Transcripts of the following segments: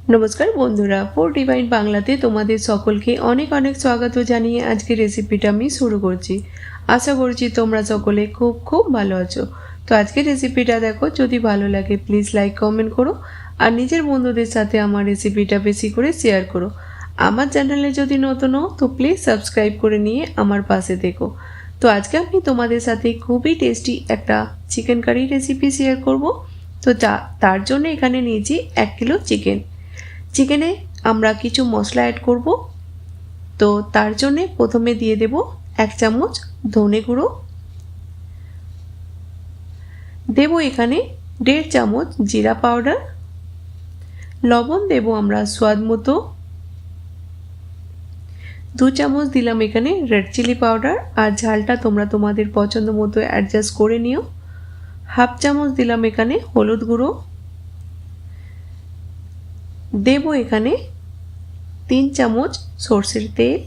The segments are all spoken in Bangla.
নমস্কার বন্ধুরা, ফোর ডিভাইন বাংলাতে তোমাদের সকলকে অনেক অনেক স্বাগত জানিয়ে আজকে রেসিপিটা আমি শুরু করছি। আশা করছি তোমরা সকলে খুব খুব ভালো আছো। তো আজকের রেসিপিটা দেখো, যদি ভালো লাগে প্লিজ লাইক কমেন্ট করো আর নিজের বন্ধুদের সাথে আমার রেসিপিটা বেশি করে শেয়ার করো। আমার চ্যানেলে যদি নতুন হও তো প্লিজ সাবস্ক্রাইব করে নিয়ে আমার পাশে থেকো। তো আজকে আমি তোমাদের সাথে খুবই টেস্টি একটা চিকেন কারি রেসিপি শেয়ার করব। তো তার জন্য এখানে নিয়েছি 1 কিলো চিকেন। চিকেনে আমরা কিছু মশলা অ্যাড করব। তো তার জন্য প্রথমে দিয়ে দেব 1 চামচ ধনে গুঁড়ো, দেব এখানে 1.5 চামচ জিরা পাউডার, লবণ দেব আমরা স্বাদ মতো, 2 চামচ দিলাম এখানে রেড চিলি পাউডার, আর ঝালটা তোমরা তোমাদের পছন্দ মতো অ্যাডজাস্ট করে নিও। 1/2 চামচ দিলাম এখানে হলুদ গুঁড়ো, দেব এখানে 3 চামচ সরষের তেল,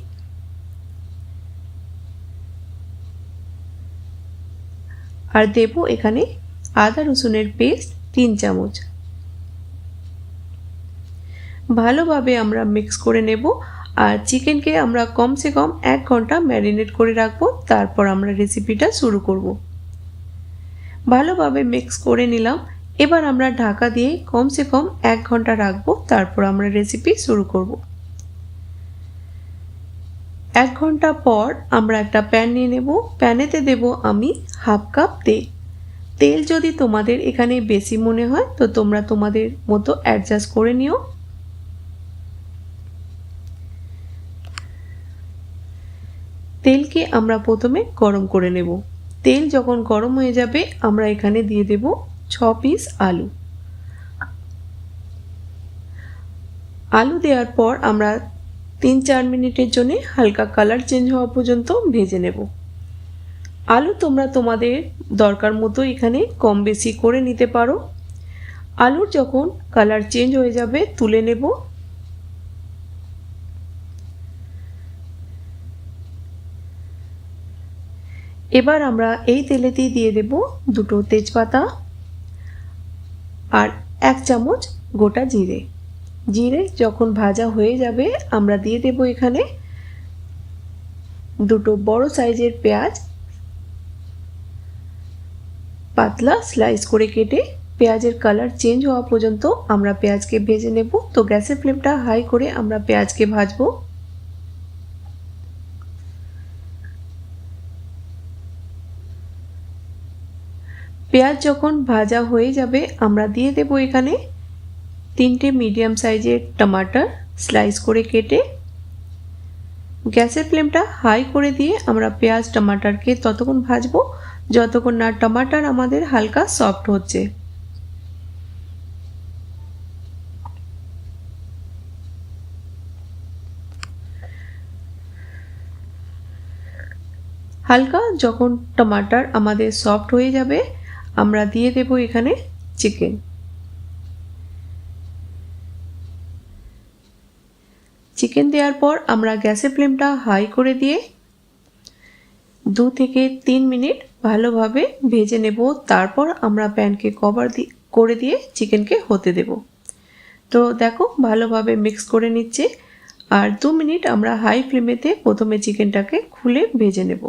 আর দেব এখানে আদা রসুনের পেস্ট 3 চামচ। ভালোভাবে আমরা মিক্স করে নেব। আর চিকেনকে আমরা কমসে কম 1 ঘন্টা ম্যারিনেট করে রাখবো, তারপর আমরা রেসিপিটা শুরু করব। ভালোভাবে মিক্স করে নিলাম। এবার আমরা ঢাকা দিয়ে কমসে কম 1 ঘন্টা রাখবো, তারপর আমরা রেসিপি শুরু করব। 1 ঘন্টা পর আমরা একটা প্যান নিয়ে নেব। প্যানেতে দেব আমি 1/2 কাপ তেল। তেল যদি তোমাদের এখানে বেশি মনে হয় তো তোমরা তোমাদের মতো অ্যাডজাস্ট করে নিও। তেলকে আমরা প্রথমে গরম করে নেব। তেল যখন গরম হয়ে যাবে আমরা এখানে দিয়ে দেব 6 পিস আলু। আলু দেওয়ার পর আমরা 3-4 মিনিটের জন্য হালকা কালার চেঞ্জ হওয়া পর্যন্ত ভেজে নেব। আলু তোমরা তোমাদের দরকার মতো এখানে কম বেশি করে নিতে পারো। আলুর যখন কালার চেঞ্জ হয়ে যাবে তুলে নেব। এবার আমরা এই তেলেতেই দিয়ে দেব 2টো তেজপাতা আর 1 চামচ গোটা জিরে। জিরে যখন ভাজা হয়ে যাবে আমরা দিয়ে দেব এখানে 2টো বড় সাইজের পেঁয়াজ, পাতলা স্লাইস করে কেটে। পেঁয়াজের কালার চেঞ্জ হওয়া পর্যন্ত আমরা পেঁয়াজকে ভেজে নেব। তো গ্যাসের ফ্লেমটা হাই করে আমরা পেঁয়াজকে ভাজবো। পেঁয়াজ যখন ভাজা হয়ে যাবে আমরা দিয়ে দেব এখানে 3টে মিডিয়াম সাইজের টমাটার স্লাইস করে কেটে। গ্যাসের ফ্লেমটা হাই করে দিয়ে আমরা পেঁয়াজ টমাটারকে ততক্ষণ ভাজবো যতক্ষণ না টমাটার আমাদের হালকা সফট হচ্ছে। হালকা যখন টমাটার আমাদের সফট হয়ে যাবে আমরা দিয়ে দেব এখানে চিকেন। চিকেন দেওয়ার পর আমরা গ্যাসের ফ্লেমটা হাই করে দিয়ে 2 থেকে 3 মিনিট ভালোভাবে ভেজে নেব। তারপর আমরা প্যানকে কভার করে দিয়ে চিকেনকে হতে দেব। তো দেখো ভালোভাবে মিক্স করে নিচ্ছে। আর 2 মিনিট আমরা হাই ফ্লেমেতে প্রথমে চিকেনটাকে খুলে ভেজে নেব।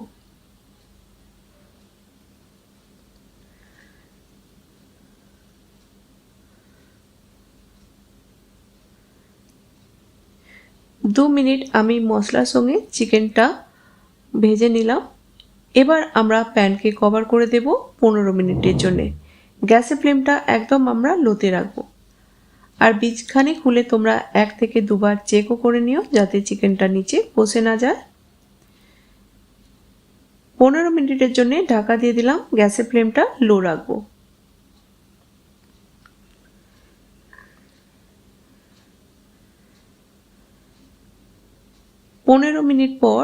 দু মিনিট আমি মশলার সঙ্গে চিকেনটা ভেজে নিলাম। এবার আমরা প্যানকে কভার করে দেব 15 মিনিটের জন্য। গ্যাসের ফ্লেমটা একদম আমরা লোতে রাখবো। আর বীজখানে খুলে তোমরা 1 থেকে 2 বার চেকও করে নিও যাতে চিকেনটা নিচে বসে না যায়। 15 মিনিটের জন্য ঢাকা দিয়ে দিলাম। গ্যাসের ফ্লেমটা লো রাখবো। পনেরো মিনিট পর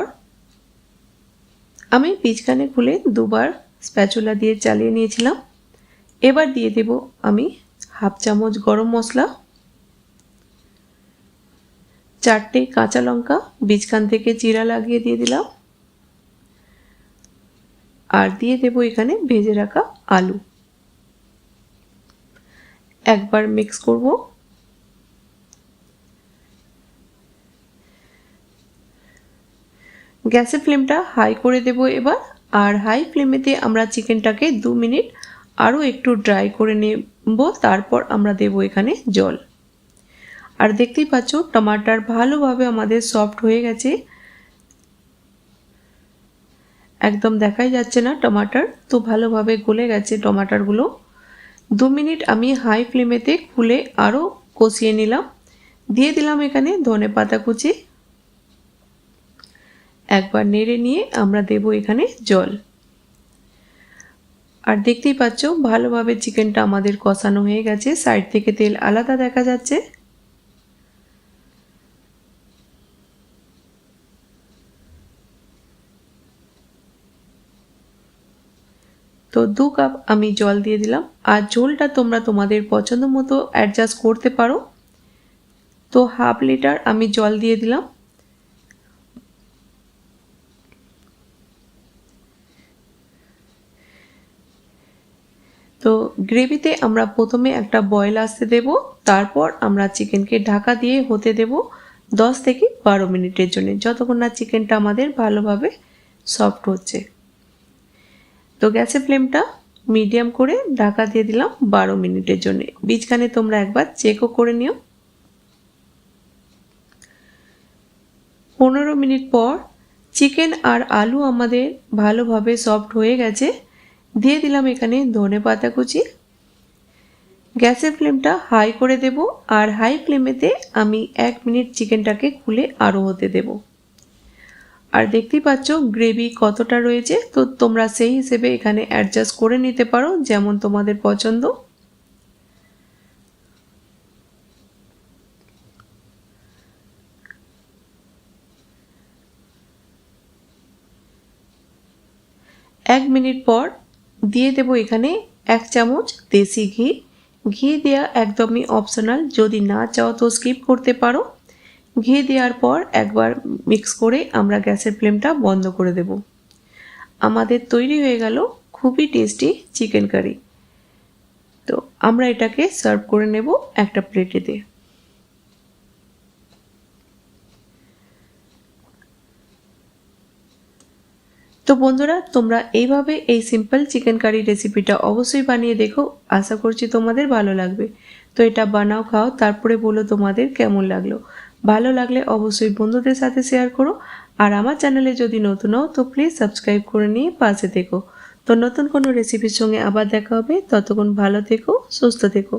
আমি বীজখানে খুলে 2 বার স্প্যাচুলা দিয়ে চালিয়ে নিয়েছিলাম। এবার দিয়ে দেব আমি 1/2 চামচ গরম মশলা, 4টে কাঁচা লঙ্কা বীজখান থেকে চিরা লাগিয়ে দিয়ে দিলাম, আর দিয়ে দেব এখানে ভেজে রাখা আলু। একবার মিক্স করব। গ্যাসের ফ্লেমটা হাই করে দেব এবার। আর হাই ফ্লেমেতে আমরা চিকেনটাকে 2 মিনিট আরও একটু ড্রাই করে নেব, তারপর আমরা দেব এখানে জল। আর দেখতেই পাচ্ছ টমাটার ভালোভাবে আমাদের সফট হয়ে গেছে, একদম দেখাই যাচ্ছে না টমাটার, তো ভালোভাবে গলে গেছে টমাটারগুলো। 2 মিনিট আমি হাই ফ্লেমেতে খুলে আরও কষিয়ে নিলাম। দিয়ে দিলাম এখানে ধনেপাতা কুচি। একবার নেড়ে নিয়ে আমরা দেব এখানে জল। আর দেখতেই পাচ্ছ ভালোভাবে চিকেনটা আমাদের কষানো হয়ে গেছে, সাইড থেকে তেল আলাদা দেখা যাচ্ছে। তো 2 কাপ আমি জল দিয়ে দিলাম। আর ঝোলটা তোমরা তোমাদের পছন্দ মতো অ্যাডজাস্ট করতে পারো। তো হাফ লিটার আমি জল দিয়ে দিলাম। তো গ্রেভিতে আমরা প্রথমে একটা বয়েল আসতে দেব, তারপর আমরা চিকেনকে ঢাকা দিয়ে হতে দেব 10 থেকে 12 মিনিটের জন্য, যতক্ষণ না চিকেনটা আমাদের ভালোভাবে সফট হচ্ছে। তো গ্যাসের ফ্লেমটা মিডিয়াম করে ঢাকা দিয়ে দিলাম 12 মিনিটের জন্য। বীজখানে তোমরা একবার চেকও করে নিও। 15 মিনিট পর চিকেন আর আলু আমাদের ভালোভাবে সফট হয়ে গেছে। দিয়ে দিলাম এখানে ধনেপাতা কুচি। গ্যাসের ফ্লেমটা হাই করে দেব, আর হাই ফ্লেমেতে আমি 1 মিনিট চিকেনটাকে খুলে আরও হতে দেব। আর দেখতেই পাচ্ছ গ্রেভি কতটা রয়েছে, তো তোমরা সেই হিসেবে এখানে অ্যাডজাস্ট করে নিতে পারো যেমন তোমাদের পছন্দ। এক মিনিট পর দিয়ে দেব এখানে 1 চামচ দেশি ঘি। ঘি দেওয়া একদমই অপশনাল, যদি না চাও তো স্কিপ করতে পারো। ঘি দেওয়ার পর একবার মিক্স করে আমরা গ্যাসের ফ্লেমটা বন্ধ করে দেব। আমাদের তৈরি হয়ে গেল খুবই টেস্টি চিকেন কারি। তো আমরা এটাকে সার্ভ করে নেব একটা প্লেটেতে। তো বন্ধুরা, তোমরা এইভাবে এই সিম্পল চিকেন কারি রেসিপিটা অবশ্যই বানিয়ে দেখো, আশা করছি তোমাদের ভালো লাগবে। তো এটা বানাও, খাও, তারপরে বলো তোমাদের কেমন লাগলো। ভালো লাগলে অবশ্যই বন্ধুদের সাথে শেয়ার করো। আর আমার চ্যানেলে যদি নতুন হও তো প্লিজ সাবস্ক্রাইব করে নিয়ে পাশে থেকো। তো নতুন কোনো রেসিপির সঙ্গে আবার দেখা হবে, ততক্ষণ ভালো থেকো, সুস্থ থেকো।